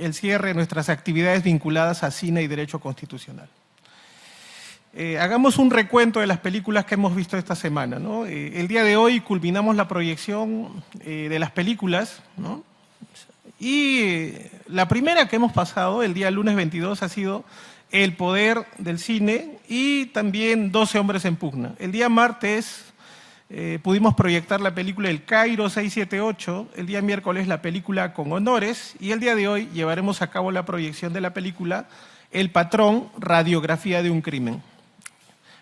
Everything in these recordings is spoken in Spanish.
el cierre de nuestras actividades vinculadas a cine y derecho constitucional. Hagamos un recuento de las películas que hemos visto esta semana, ¿no? El día de hoy culminamos la proyección de las películas, ¿no? Y la primera que hemos pasado el día lunes 22 ha sido El poder del cine y también 12 hombres en pugna. El día martes pudimos proyectar la película El Cairo 678, el día miércoles la película Con Honores y el día de hoy llevaremos a cabo la proyección de la película El Patrón, radiografía de un crimen.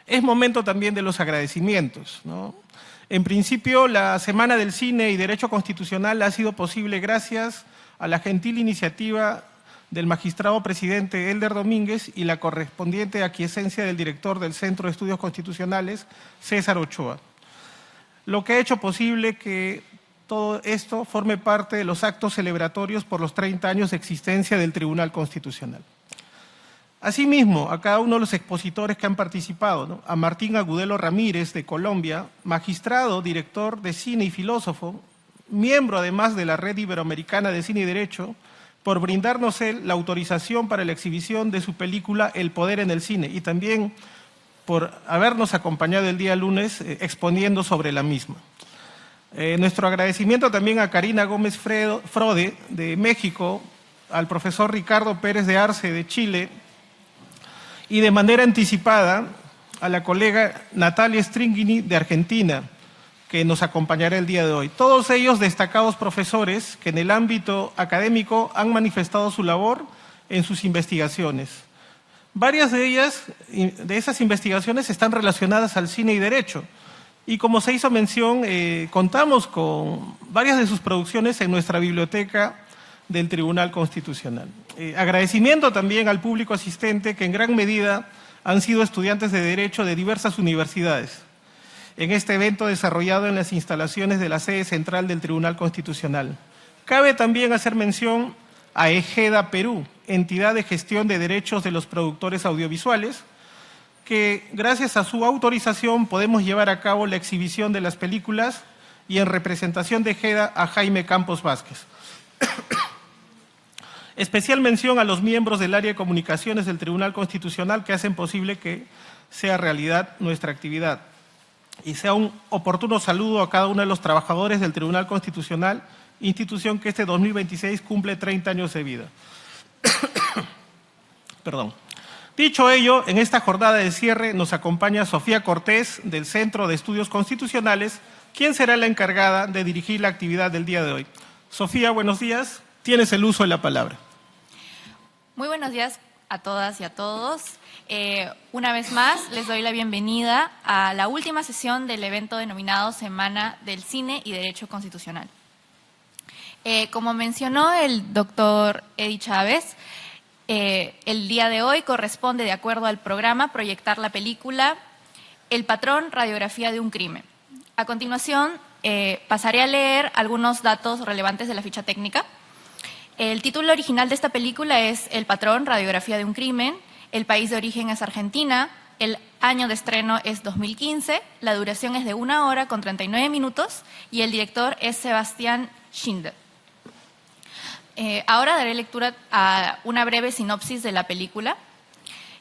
Es momento también de los agradecimientos, ¿no? En principio, la Semana del Cine y Derecho Constitucional ha sido posible gracias a la gentil iniciativa del magistrado presidente Elder Domínguez y la correspondiente aquiescencia del director del Centro de Estudios Constitucionales, César Ochoa, lo que ha hecho posible que todo esto forme parte de los actos celebratorios por los 30 años de existencia del Tribunal Constitucional. Asimismo, a cada uno de los expositores que han participado, ¿no? A Martín Agudelo Ramírez, de Colombia, magistrado, director de cine y filósofo, miembro además de la Red Iberoamericana de Cine y Derecho, por brindarnos él la autorización para la exhibición de su película El poder en el cine y también por habernos acompañado el día lunes exponiendo sobre la misma. Nuestro agradecimiento también a Karina Gómez Frode, de México, al profesor Ricardo Pérez de Arce, de Chile, y de manera anticipada a la colega Natalia Stringini, de Argentina, que nos acompañará el día de hoy. Todos ellos destacados profesores que en el ámbito académico han manifestado su labor en sus investigaciones. Varias de esas investigaciones están relacionadas al cine y derecho. Y como se hizo mención, contamos con varias de sus producciones en nuestra biblioteca del Tribunal Constitucional. Agradecimiento también al público asistente que en gran medida han sido estudiantes de Derecho de diversas universidades en este evento desarrollado en las instalaciones de la sede central del Tribunal Constitucional. Cabe también hacer mención a EGEDA Perú, entidad de gestión de derechos de los productores audiovisuales, que gracias a su autorización podemos llevar a cabo la exhibición de las películas y en representación de EGEDA a Jaime Campos Vázquez. Especial mención a los miembros del área de comunicaciones del Tribunal Constitucional que hacen posible que sea realidad nuestra actividad. Y sea un oportuno saludo a cada uno de los trabajadores del Tribunal Constitucional, institución que este 2026 cumple 30 años de vida. Perdón. Dicho ello, en esta jornada de cierre nos acompaña Sofía Cortés, del Centro de Estudios Constitucionales, quien será la encargada de dirigir la actividad del día de hoy. Sofía, buenos días. Tienes el uso de la palabra. Muy buenos días a todas y a todos. Una vez más, les doy la bienvenida a la última sesión del evento denominado Semana del Cine y Derecho Constitucional. Como mencionó el doctor Eddie Chávez, el día de hoy corresponde, de acuerdo al programa, proyectar la película El Patrón, radiografía de un crimen. A continuación, pasaré a leer algunos datos relevantes de la ficha técnica. El título original de esta película es El Patrón, radiografía de un crimen. El país de origen es Argentina. El año de estreno es 2015. La duración es de 1 hora con 39 minutos y el director es Sebastián Schindler. Ahora daré lectura a una breve sinopsis de la película.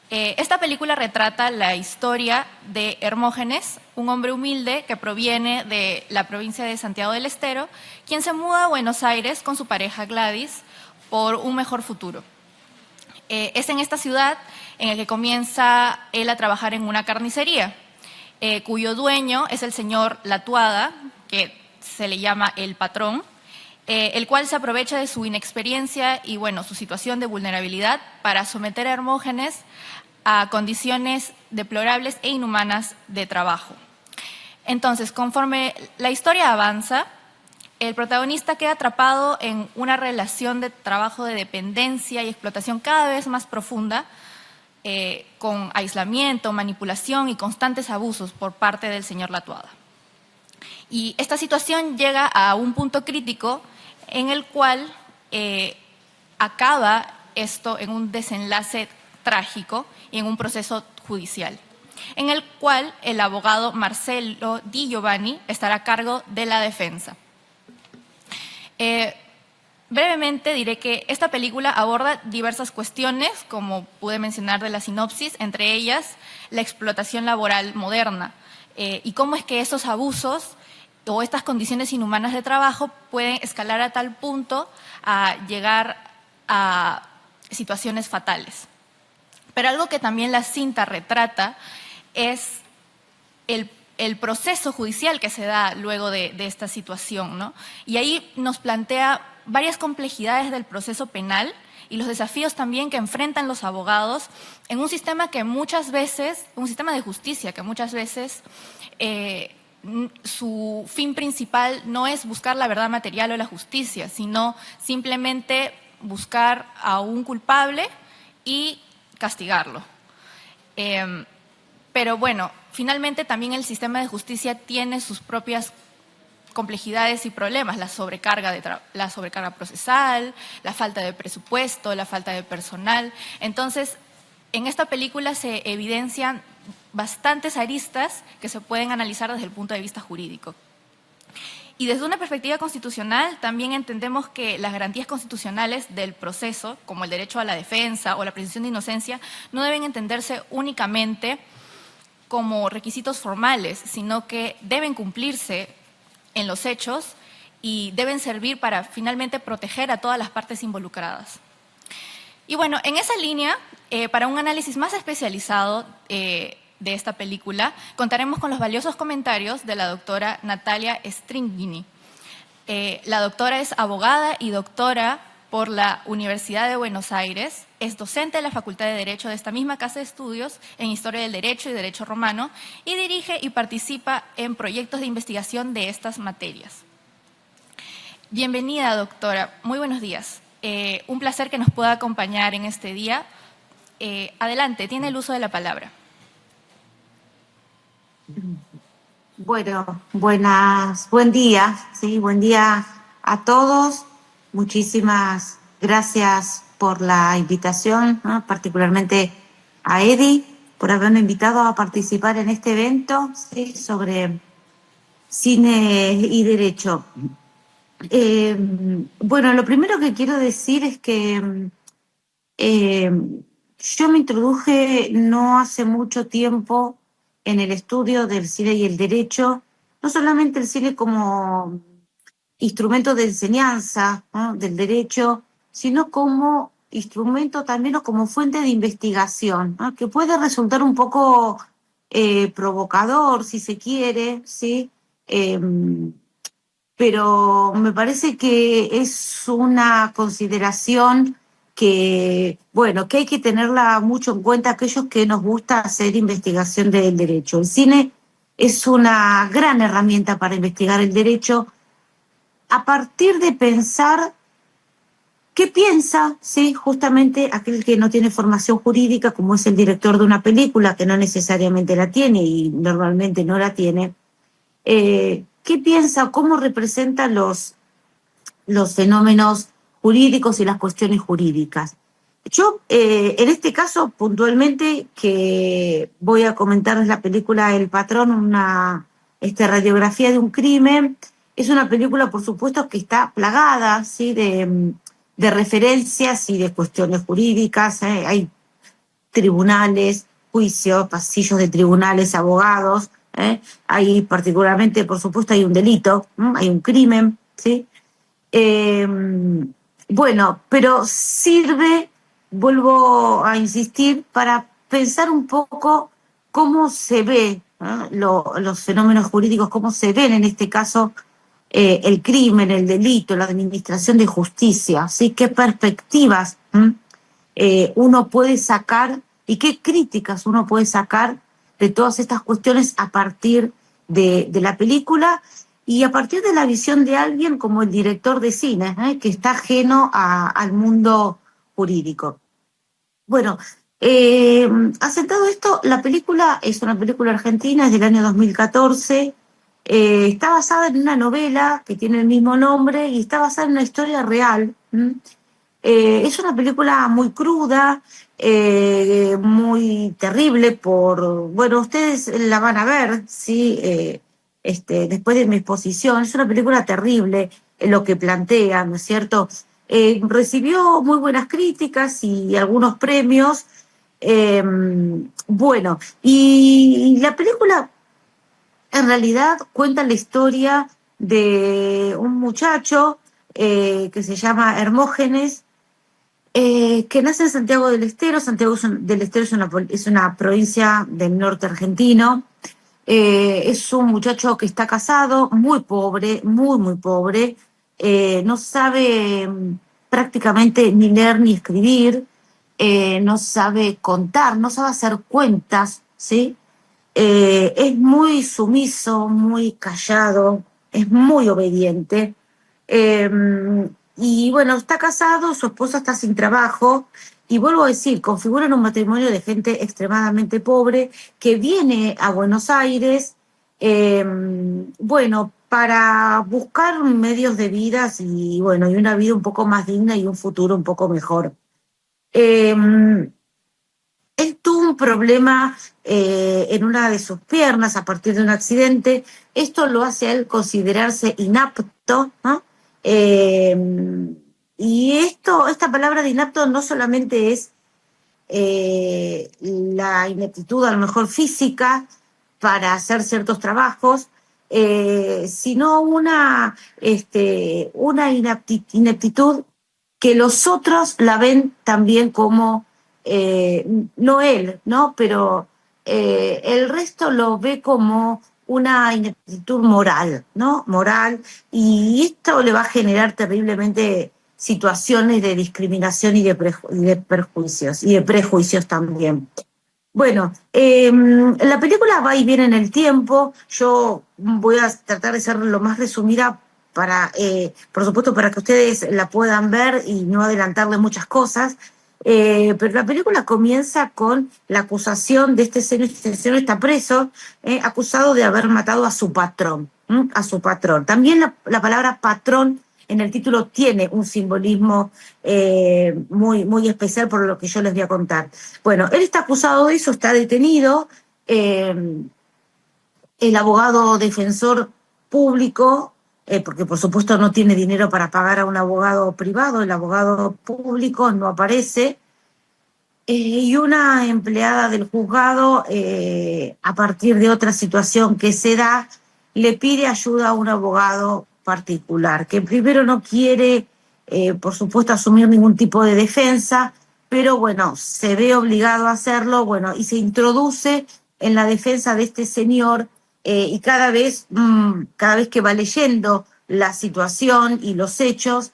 Esta película retrata la historia de Hermógenes, un hombre humilde que proviene de la provincia de Santiago del Estero, quien se muda a Buenos Aires con su pareja Gladys por un mejor futuro. Es en esta ciudad en la que comienza él a trabajar en una carnicería, cuyo dueño es el señor Latuada, que se le llama el patrón, el cual se aprovecha de su inexperiencia y su situación de vulnerabilidad para someter a Hermógenes a condiciones deplorables e inhumanas de trabajo. Entonces, conforme la historia avanza, el protagonista queda atrapado en una relación de trabajo de dependencia y explotación cada vez más profunda, con aislamiento, manipulación y constantes abusos por parte del señor Latuada. Y esta situación llega a un punto crítico en el cual acaba esto en un desenlace trágico y en un proceso judicial, en el cual el abogado Marcelo Di Giovanni estará a cargo de la defensa. brevemente diré que esta película aborda diversas cuestiones, como pude mencionar de la sinopsis, entre ellas la explotación laboral moderna y cómo es que esos abusos o estas condiciones inhumanas de trabajo pueden escalar a tal punto a llegar a situaciones fatales. Pero algo que también la cinta retrata es el proceso judicial que se da luego de esta situación, ¿no? Y ahí nos plantea varias complejidades del proceso penal y los desafíos también que enfrentan los abogados en un sistema que muchas veces, un sistema de justicia que muchas veces su fin principal no es buscar la verdad material o la justicia, sino simplemente buscar a un culpable y castigarlo. Pero bueno, finalmente también el sistema de justicia tiene sus propias complejidades y problemas, la sobrecarga procesal, la falta de presupuesto, la falta de personal. Entonces, en esta película se evidencian bastantes aristas que se pueden analizar desde el punto de vista jurídico. Y desde una perspectiva constitucional también entendemos que las garantías constitucionales del proceso, como el derecho a la defensa o la presunción de inocencia, no deben entenderse únicamente como requisitos formales, sino que deben cumplirse en los hechos y deben servir para finalmente proteger a todas las partes involucradas. Y bueno, en esa línea, para un análisis más especializado de esta película, contaremos con los valiosos comentarios de la doctora Natalia Stringini. La doctora es abogada y doctora por la Universidad de Buenos Aires, es docente de la Facultad de Derecho de esta misma casa de estudios en Historia del Derecho y Derecho Romano y dirige y participa en proyectos de investigación de estas materias. Bienvenida, doctora. Muy buenos días. Un placer que nos pueda acompañar en este día. Adelante, tiene el uso de la palabra. Bueno, buen día, sí, buen día a todos. Muchísimas gracias por la invitación, ¿no? Particularmente a Eddie por haberme invitado a participar en este evento, ¿sí? Sobre cine y derecho. Bueno, lo primero que quiero decir es que yo me introduje no hace mucho tiempo en el estudio del cine y el derecho, no solamente el cine como instrumento de enseñanza, ¿no? Del derecho, sino como instrumento también o como fuente de investigación, ¿no? Que puede resultar un poco provocador, si se quiere, ¿sí? Pero me parece que es una consideración que, bueno, que hay que tenerla mucho en cuenta aquellos que nos gusta hacer investigación del derecho. El cine es una gran herramienta para investigar el derecho a partir de pensar qué piensa, ¿sí? Justamente aquel que no tiene formación jurídica, como es el director de una película, que no necesariamente la tiene y normalmente no la tiene, qué piensa, cómo representa los fenómenos jurídicos y las cuestiones jurídicas. Yo, en este caso, puntualmente, que voy a comentarles la película El Patrón, una radiografía de un crimen, es una película, por supuesto, que está plagada, ¿sí? de referencias y de cuestiones jurídicas. Hay tribunales, juicios, pasillos de tribunales, abogados. Hay particularmente, por supuesto, hay un delito, hay un crimen, ¿sí? Bueno, pero sirve, vuelvo a insistir, para pensar un poco cómo se ve, ¿no? Los fenómenos jurídicos, cómo se ven en este caso el crimen, el delito, la administración de justicia, ¿sí? ¿Qué perspectivas uno puede sacar y qué críticas uno puede sacar de todas estas cuestiones a partir de la película y a partir de la visión de alguien como el director de cine, que está ajeno al mundo jurídico? Bueno, asentado esto, la película es una película argentina, es del año 2014, está basada en una novela que tiene el mismo nombre y está basada en una historia real. Es una película muy cruda, muy terrible bueno, ustedes la van a ver, ¿sí? Después de mi exposición. Es una película terrible en lo que plantea, ¿no es cierto? Recibió muy buenas críticas y algunos premios. Bueno, y la película en realidad cuenta la historia de un muchacho que se llama Hermógenes, que nace en Santiago del Estero. Santiago del Estero es una provincia del norte argentino. Es un muchacho que está casado, muy pobre, muy, muy pobre. No sabe prácticamente ni leer ni escribir, no sabe contar, no sabe hacer cuentas, ¿sí? Es muy sumiso, muy callado, es muy obediente. Eh, y bueno, está casado, su esposa está sin trabajo, y vuelvo a decir, configuran un matrimonio de gente extremadamente pobre que viene a Buenos Aires, eh, bueno, para buscar medios de vida y bueno, y una vida un poco más digna y un futuro un poco mejor. Eh, Él tuvo un problema en una de sus piernas a partir de un accidente. Esto lo hace a él considerarse inapto, ¿no? Eh, y esta palabra de inapto no solamente es la ineptitud a lo mejor física para hacer ciertos trabajos, sino una ineptitud que los otros la ven también como, no él, ¿no? Pero el resto lo ve como una ineptitud moral, ¿no? Moral, y esto le va a generar terriblemente situaciones de discriminación y de perjuicios, y de prejuicios también. Bueno, la película va y viene en el tiempo. Yo voy a tratar de ser lo más resumida para, por supuesto, para que ustedes la puedan ver y no adelantarle muchas cosas. Pero la película comienza con la acusación de este señor está preso, acusado de haber matado a su patrón, a su patrón. También la palabra patrón en el título tiene un simbolismo muy, muy especial por lo que yo les voy a contar. Bueno, él está acusado de eso, está detenido. El abogado defensor público, porque por supuesto no tiene dinero para pagar a un abogado privado, el abogado público no aparece. Y una empleada del juzgado, a partir de otra situación que se da, le pide ayuda a un abogado particular, que primero no quiere, por supuesto, asumir ningún tipo de defensa, pero bueno, se ve obligado a hacerlo, bueno, y se introduce en la defensa de este señor, y cada vez que va leyendo la situación y los hechos,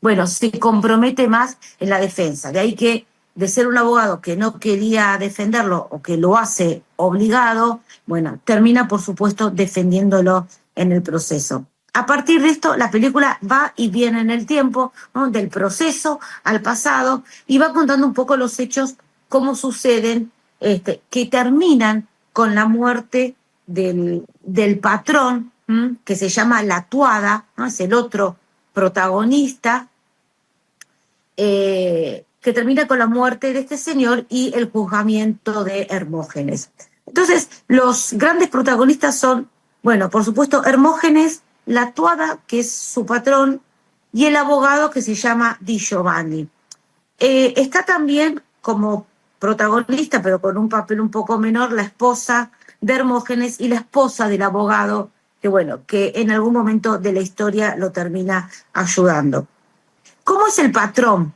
bueno, se compromete más en la defensa. De ahí que de ser un abogado que no quería defenderlo o que lo hace obligado, bueno, termina por supuesto defendiéndolo en el proceso. A partir de esto, la película va y viene en el tiempo, ¿no? Del proceso al pasado, y va contando un poco los hechos, cómo suceden, que terminan con la muerte del patrón, que se llama La Tuada, ¿no? Es el otro protagonista, que termina con la muerte de este señor y el juzgamiento de Hermógenes. Entonces, los grandes protagonistas son, bueno, por supuesto, Hermógenes, La Tuada, que es su patrón, y el abogado que se llama Di Giovanni. Está también como protagonista, pero con un papel un poco menor, la esposa de Hermógenes y la esposa del abogado, que bueno, que en algún momento de la historia lo termina ayudando. ¿Cómo es el patrón?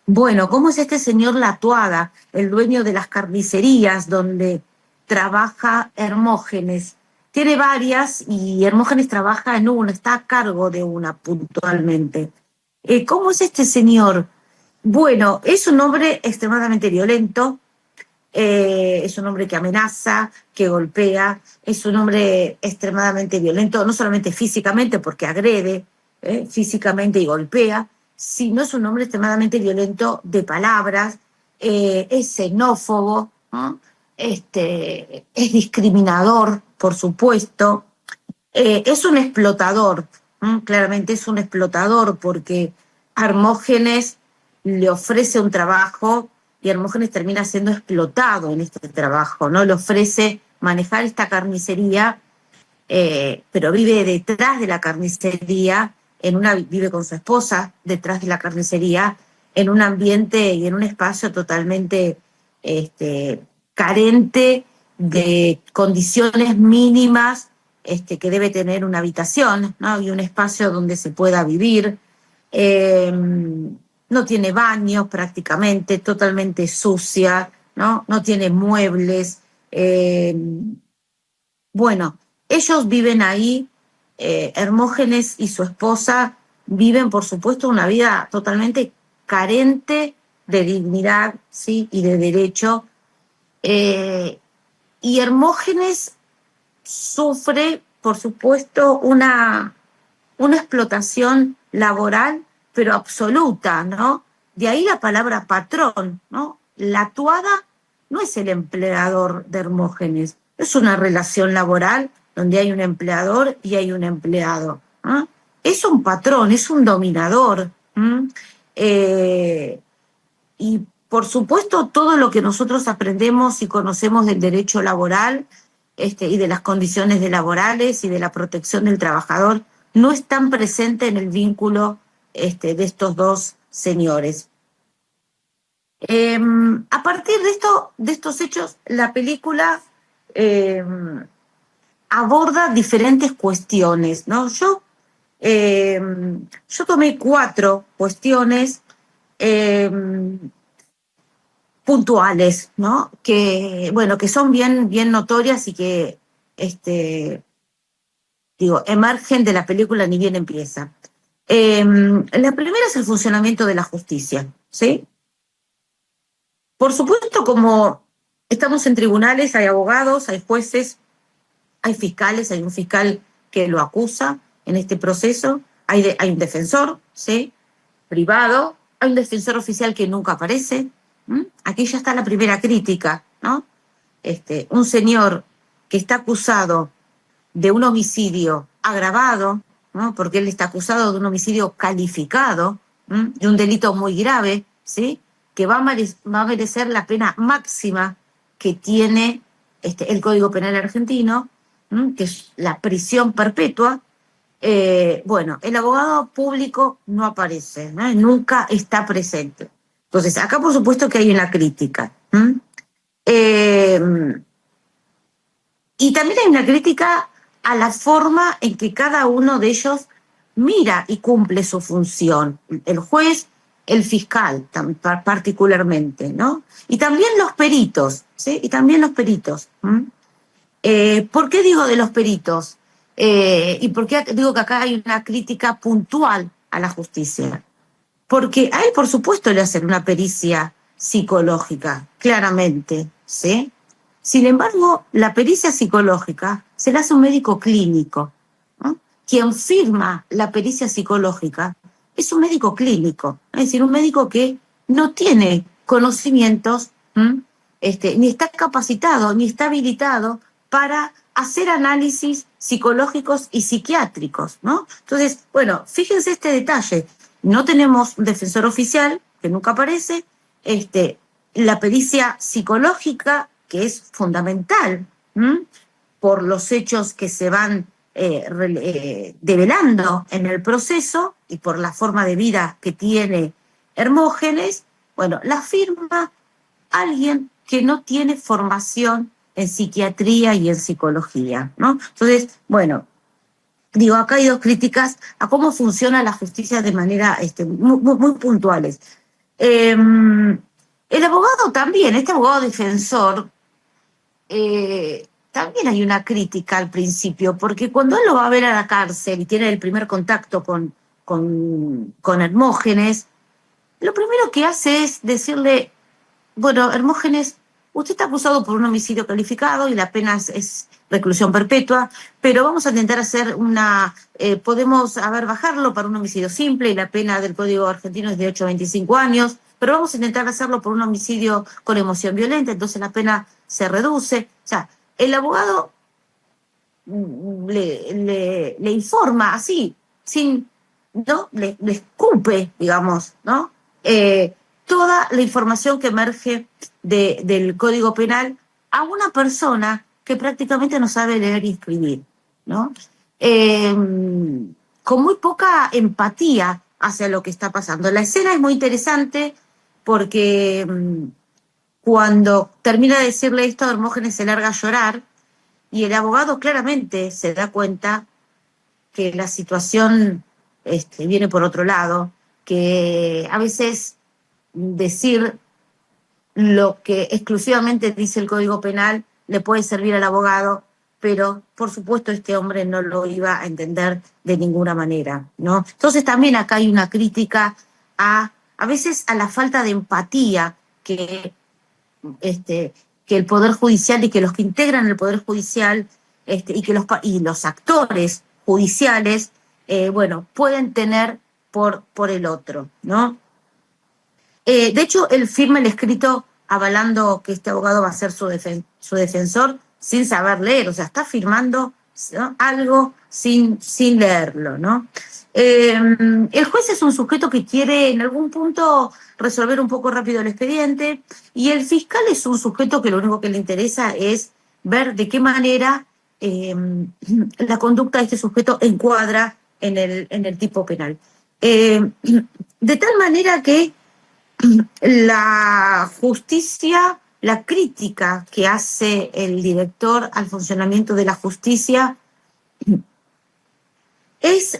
Bueno, ¿cómo es este señor La Tuada, el dueño de las carnicerías donde trabaja Hermógenes? Tiene varias y Hermógenes trabaja en una, está a cargo de una puntualmente. ¿Cómo es este señor? Bueno, es un hombre extremadamente violento, es un hombre que amenaza, que golpea, es un hombre extremadamente violento, no solamente físicamente, porque agrede físicamente y golpea, sino es un hombre extremadamente violento de palabras, es xenófobo, ¿no? Es discriminador, por supuesto, es un explotador, claramente es un explotador, porque Hermógenes le ofrece un trabajo y Hermógenes termina siendo explotado en este trabajo, ¿no? Le ofrece manejar esta carnicería, pero vive detrás de la carnicería, vive con su esposa detrás de la carnicería, en un ambiente y en un espacio totalmente carente de condiciones mínimas que debe tener una habitación, ¿no? Y un espacio donde se pueda vivir. No tiene baños prácticamente, totalmente sucia, ¿no? No tiene muebles. Bueno, ellos viven ahí, Hermógenes y su esposa viven, por supuesto, una vida totalmente carente de dignidad, ¿sí? Y de derecho. Y Hermógenes sufre, por supuesto, una explotación laboral, pero absoluta, ¿no? De ahí la palabra patrón, ¿no? La Tuada no es el empleador de Hermógenes, es una relación laboral donde hay un empleador y hay un empleado, ¿no? Es un patrón, es un dominador. Y por supuesto todo lo que nosotros aprendemos y conocemos del derecho laboral y de las condiciones laborales y de la protección del trabajador no es tan presente en el vínculo de estos dos señores. A partir de estos hechos, la película aborda diferentes cuestiones, ¿no? Yo tomé 4 cuestiones puntuales, ¿no? Que son bien notorias y que emergen de la película ni bien empieza. La primera es el funcionamiento de la justicia, ¿sí? Por supuesto, como estamos en tribunales, hay abogados, hay jueces, hay fiscales, hay un fiscal que lo acusa en este proceso, hay un defensor, ¿sí? Privado, hay un defensor oficial que nunca aparece. Aquí ya está la primera crítica, ¿no? Un señor que está acusado de un homicidio agravado, ¿no? Porque él está acusado de un homicidio calificado, de un delito muy grave, ¿sí? Que va a merecer la pena máxima que tiene el Código Penal argentino, que es la prisión perpetua. El abogado público no aparece, ¿no? Nunca está presente. Entonces, acá por supuesto que hay una crítica. Y también hay una crítica a la forma en que cada uno de ellos mira y cumple su función. El juez, el fiscal particularmente, ¿no? Y también los peritos, ¿sí? Y también los peritos. ¿Por qué digo de los peritos? ¿Y por qué digo que acá hay una crítica puntual a la justicia? Porque a él, por supuesto, le hacen una pericia psicológica, claramente, ¿sí? Sin embargo, la pericia psicológica se la hace un médico clínico, ¿no? Quien firma la pericia psicológica es un médico clínico, es decir, un médico que no tiene conocimientos, ni está capacitado, ni está habilitado para hacer análisis psicológicos y psiquiátricos, ¿no? Entonces, fíjense este detalle. No tenemos un defensor oficial, que nunca aparece, la pericia psicológica, que es fundamental por los hechos que se van develando en el proceso y por la forma de vida que tiene Hermógenes, la firma alguien que no tiene formación en psiquiatría y en psicología, ¿no? Entonces, acá hay 2 críticas a cómo funciona la justicia de manera muy puntuales. El abogado también, este abogado defensor, también hay una crítica al principio, porque cuando él lo va a ver a la cárcel y tiene el primer contacto con Hermógenes, lo primero que hace es decirle, Hermógenes, usted está acusado por un homicidio calificado y la pena es reclusión perpetua, pero vamos a intentar hacer podemos bajarlo para un homicidio simple y la pena del Código argentino es de 8 a 25 años, pero vamos a intentar hacerlo por un homicidio con emoción violenta, entonces la pena se reduce. O sea, el abogado le informa así, ¿no? Le escupe, digamos, ¿no? Toda la información que emerge del Código Penal a una persona que prácticamente no sabe leer y escribir, ¿no? con muy poca empatía hacia lo que está pasando. La escena es muy interesante porque cuando termina de decirle esto, Hermógenes se larga a llorar y el abogado claramente se da cuenta que la situación viene por otro lado, que a veces decir lo que exclusivamente dice el Código Penal le puede servir al abogado, pero por supuesto este hombre no lo iba a entender de ninguna manera, ¿no? Entonces también acá hay una crítica a veces a la falta de empatía que el Poder Judicial y que los que integran el Poder Judicial y los actores judiciales, pueden tener por el otro, ¿no? De hecho, él firma el escrito avalando que este abogado va a ser su defensor sin saber leer, o sea, está firmando, ¿no?, algo sin leerlo, ¿no? El juez es un sujeto que quiere en algún punto resolver un poco rápido el expediente y el fiscal es un sujeto que lo único que le interesa es ver de qué manera la conducta de este sujeto encuadra en el tipo penal. De tal manera que la justicia, la crítica que hace el director al funcionamiento de la justicia es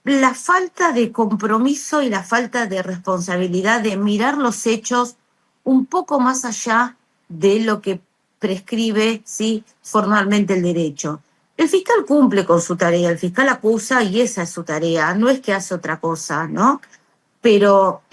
la falta de compromiso y la falta de responsabilidad de mirar los hechos un poco más allá de lo que prescribe, ¿sí?, formalmente el derecho. El fiscal cumple con su tarea, el fiscal acusa y esa es su tarea, no es que hace otra cosa, ¿no? Pero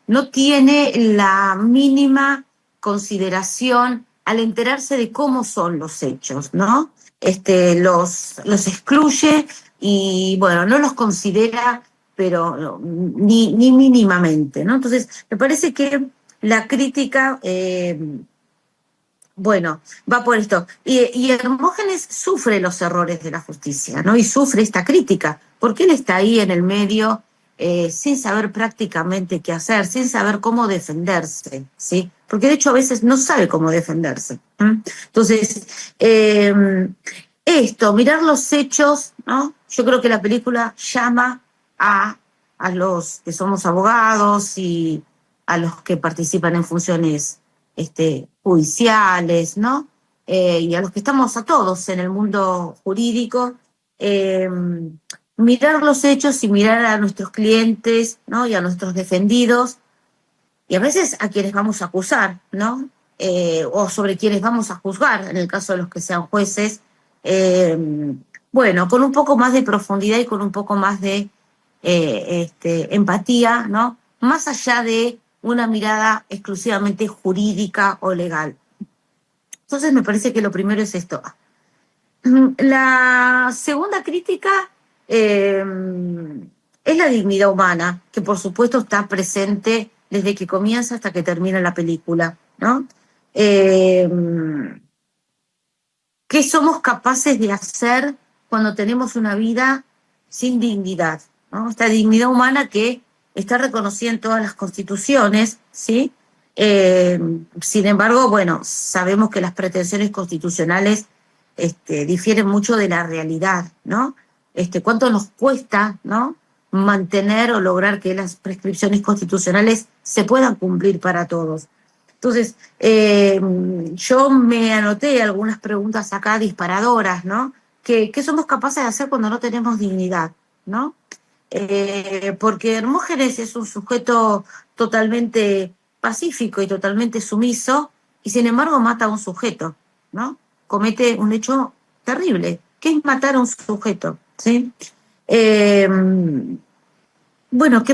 no tiene la mínima consideración al enterarse de cómo son los hechos, ¿no? Los excluye y, bueno, no los considera, pero no, ni mínimamente, ¿no? Entonces, me parece que la crítica, va por esto. Y Hermógenes sufre los errores de la justicia, ¿no? Y sufre esta crítica, porque él está ahí en el medio sin saber prácticamente qué hacer, sin saber cómo defenderse, ¿sí? Porque de hecho a veces no sabe cómo defenderse. Entonces, mirar los hechos, ¿no? Yo creo que la película llama a los que somos abogados y a los que participan en funciones judiciales, ¿no? Y a los que estamos a todos en el mundo jurídico, mirar los hechos y mirar a nuestros clientes, ¿no?, y a nuestros defendidos, y a veces a quienes vamos a acusar, ¿no? O sobre quienes vamos a juzgar, en el caso de los que sean jueces, con un poco más de profundidad y con un poco más de empatía, ¿no? Más allá de una mirada exclusivamente jurídica o legal. Entonces me parece que lo primero es esto. La segunda crítica es la dignidad humana, que por supuesto está presente desde que comienza hasta que termina la película, ¿no? ¿Qué somos capaces de hacer cuando tenemos una vida sin dignidad, ¿no? Esta dignidad humana que está reconocida en todas las constituciones, ¿sí? Sin embargo, sabemos que las pretensiones constitucionales difieren mucho de la realidad, ¿no? ¿Cuánto nos cuesta, ¿no?, mantener o lograr que las prescripciones constitucionales se puedan cumplir para todos? Entonces, yo me anoté algunas preguntas acá disparadoras, ¿no? ¿Qué somos capaces de hacer cuando no tenemos dignidad, ¿no? Porque Hermógenes es un sujeto totalmente pacífico y totalmente sumiso, y sin embargo mata a un sujeto, ¿no? Comete un hecho terrible, que es matar a un sujeto, ¿sí? ¿Qué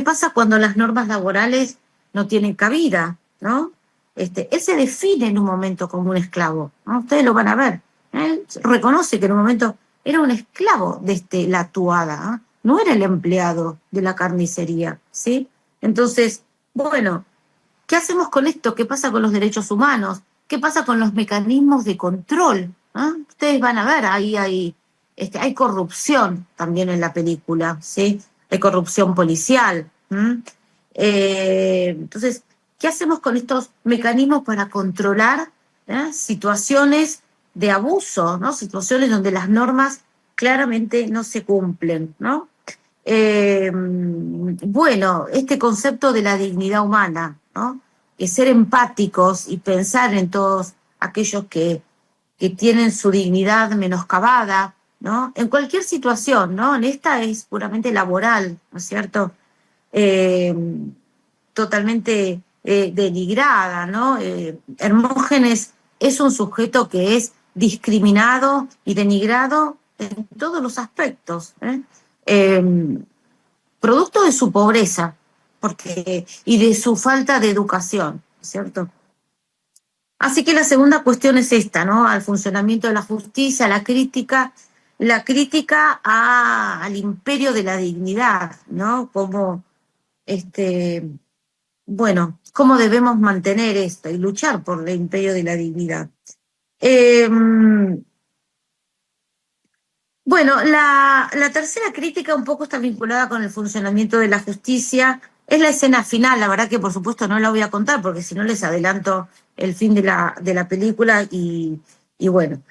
pasa cuando las normas laborales no tienen cabida, ¿no? Él se define en un momento como un esclavo, ¿no? Ustedes lo van a ver. Él reconoce que en un momento era un esclavo de la tuada, ¿eh? No era el empleado de la carnicería, ¿sí? Entonces, ¿qué hacemos con esto? ¿Qué pasa con los derechos humanos? ¿Qué pasa con los mecanismos de control? Ustedes van a ver, ahí hay corrupción también en la película, ¿sí? Hay corrupción policial. Entonces, ¿qué hacemos con estos mecanismos para controlar situaciones de abuso, ¿no? Situaciones donde las normas claramente no se cumplen, ¿no? Bueno, este concepto de la dignidad humana, ¿no? Que ser empáticos y pensar en todos aquellos que tienen su dignidad menoscabada, ¿no? En cualquier situación, ¿no? En esta es puramente laboral, ¿no es cierto? Eh, Totalmente denigrada, ¿no? Hermógenes es un sujeto que es discriminado y denigrado en todos los aspectos, ¿eh? Eh, Producto de su pobreza y de su falta de educación, ¿cierto? Así que la segunda cuestión es esta, ¿no? Al funcionamiento de la justicia, la crítica al imperio de la dignidad, ¿no? Como, bueno, cómo debemos mantener esto y luchar por el imperio de la dignidad. Eh, Bueno, la tercera crítica un poco está vinculada con el funcionamiento de la justicia. Es la escena final, la verdad que por supuesto no la voy a contar porque si no les adelanto el fin de la película y bueno,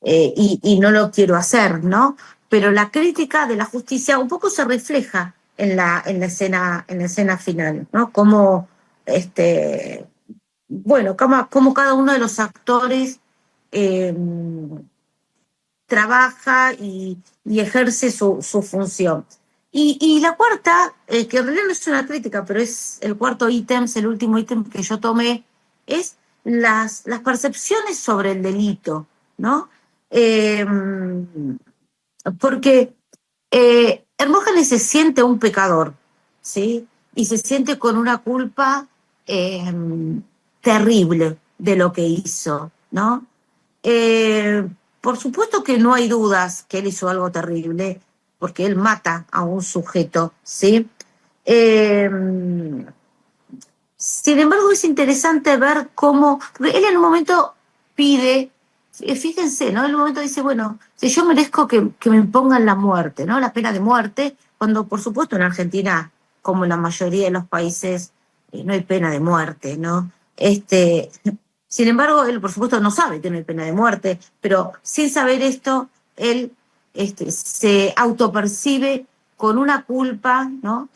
y no lo quiero hacer, ¿no? Pero la crítica de la justicia un poco se refleja en la escena final, ¿no? Como, bueno, como cada uno de los actores eh, trabaja y ejerce su función. Y la cuarta, que en realidad no es una crítica, pero es el cuarto ítem, es el último ítem que yo tomé, es las percepciones sobre el delito, ¿no? Eh, Porque Hermógenes se siente un pecador, ¿sí? Y se siente con una culpa eh, terrible de lo que hizo, ¿no? Eh, por supuesto que no hay dudas que él hizo algo terrible, porque él mata a un sujeto, ¿sí? Eh, Sin embargo, es interesante ver cómo él en un momento pide, fíjense, ¿no? En un momento dice, bueno, si yo merezco que me impongan la muerte, ¿no? La pena de muerte, cuando por supuesto en Argentina, como en la mayoría de los países, no hay pena de muerte, ¿no? Sin embargo, él por supuesto no sabe que no hay pena de muerte, pero sin saber esto, él se autopercibe con una culpa, ¿no?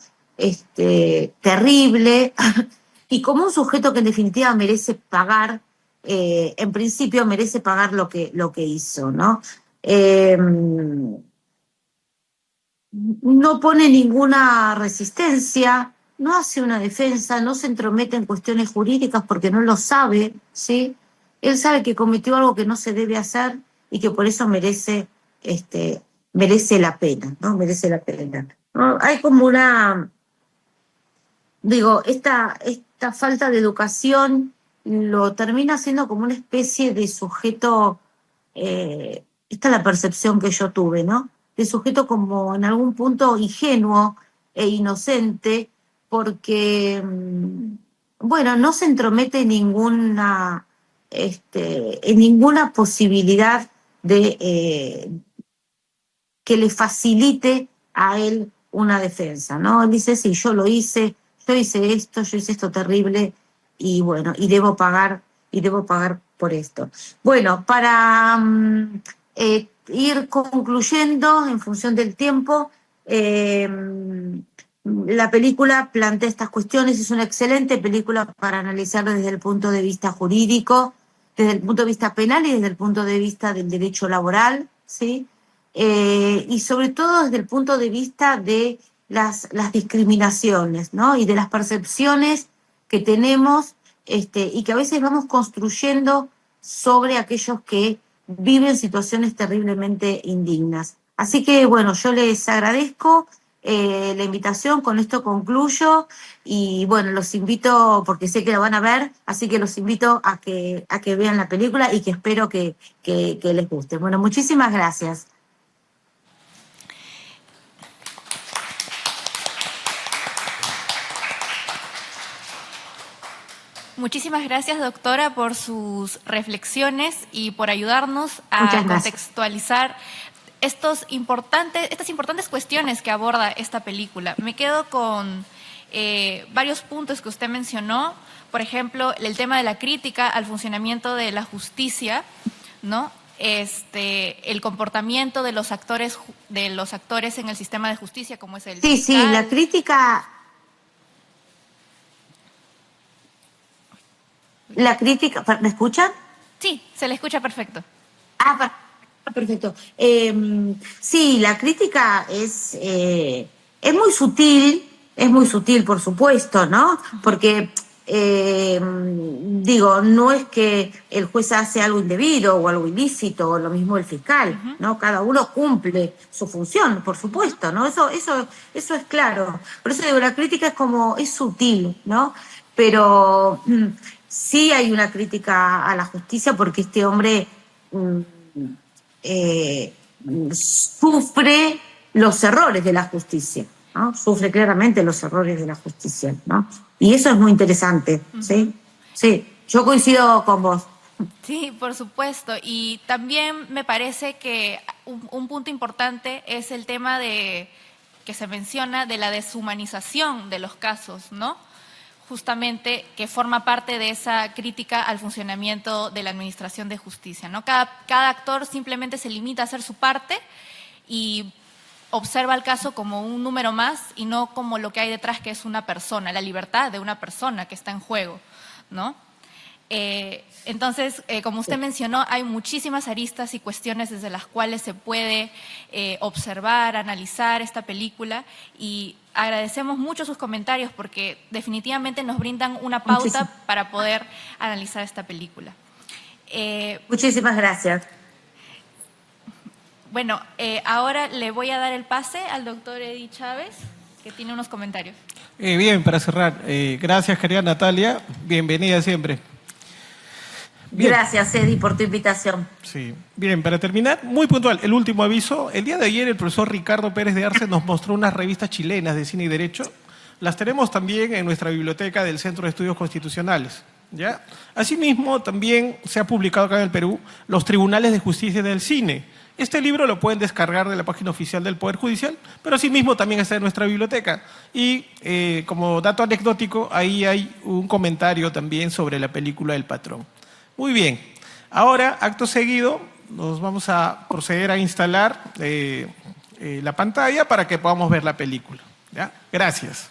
Terrible, y como un sujeto que en definitiva merece pagar, en principio merece pagar lo que hizo, ¿no? No pone ninguna resistencia, no hace una defensa, no se entromete en cuestiones jurídicas porque no lo sabe, ¿sí? Él sabe que cometió algo que no se debe hacer y que por eso merece la pena, ¿no? Merece la pena, ¿no? Hay como digo, esta falta de educación lo termina siendo como una especie de sujeto, esta es la percepción que yo tuve, ¿no? De sujeto como en algún punto ingenuo e inocente, porque, bueno, no se entromete en ninguna posibilidad que le facilite a él una defensa, ¿no? Él dice, sí, yo hice esto terrible y bueno, y debo pagar por esto. Bueno, para ir concluyendo en función del tiempo, la película plantea estas cuestiones, es una excelente película para analizar desde el punto de vista jurídico, desde el punto de vista penal y desde el punto de vista del derecho laboral, ¿sí? Y sobre todo desde el punto de vista de las discriminaciones, ¿no? Y de las percepciones que tenemos y que a veces vamos construyendo sobre aquellos que viven situaciones terriblemente indignas. Así que, bueno, yo les agradezco la invitación, con esto concluyo y, bueno, los invito, porque sé que la van a ver, así que los invito a que vean la película y que espero que les guste. Bueno, muchísimas gracias. Muchísimas gracias, doctora, por sus reflexiones y por ayudarnos Muchas a gracias. contextualizar estas importantes cuestiones que aborda esta película. Me quedo con varios puntos que usted mencionó, por ejemplo, el tema de la crítica al funcionamiento de la justicia, ¿no? el comportamiento de los actores en el sistema de justicia, como es el Sí, fiscal. la crítica, ¿me escuchan? Sí, se le escucha perfecto. Perfecto. Sí, la crítica es muy sutil, por supuesto, ¿no? Porque, digo, no es que el juez hace algo indebido o algo ilícito, o lo mismo el fiscal, ¿no? Cada uno cumple su función, por supuesto, ¿no? Eso es claro. Por eso digo, la crítica es sutil, ¿no? Pero sí hay una crítica a la justicia porque este hombre eh, sufre los errores de la justicia, ¿no? Sufre claramente los errores de la justicia, ¿no? Y eso es muy interesante, ¿sí? Sí, yo coincido con vos. Sí, por supuesto. Y también me parece que un punto importante es el tema que se menciona de la deshumanización de los casos, ¿no? Justamente que forma parte de esa crítica al funcionamiento de la administración de justicia, ¿no? Cada actor simplemente se limita a hacer su parte y observa el caso como un número más y no como lo que hay detrás, que es una persona, la libertad de una persona que está en juego, ¿no? Entonces, como usted mencionó, hay muchísimas aristas y cuestiones desde las cuales se puede observar, analizar esta película, y agradecemos mucho sus comentarios porque definitivamente nos brindan una pauta para poder analizar esta película. Muchísimas gracias. Bueno, ahora le voy a dar el pase al doctor Eddie Chávez, que tiene unos comentarios. Bien, para cerrar, gracias, querida Natalia, bienvenida siempre. Bien. Gracias, Eddie, por tu invitación. Sí. Bien, para terminar, muy puntual, el último aviso. El día de ayer el profesor Ricardo Pérez de Arce nos mostró unas revistas chilenas de cine y derecho. Las tenemos también en nuestra biblioteca del Centro de Estudios Constitucionales, ¿ya? Asimismo, también se ha publicado acá en el Perú Los Tribunales de Justicia del Cine. Este libro lo pueden descargar de la página oficial del Poder Judicial, pero asimismo también está en nuestra biblioteca. Y como dato anecdótico, ahí hay un comentario también sobre la película El Patrón. Muy bien, ahora, acto seguido, nos vamos a proceder a instalar la pantalla para que podamos ver la película, ¿ya? Gracias.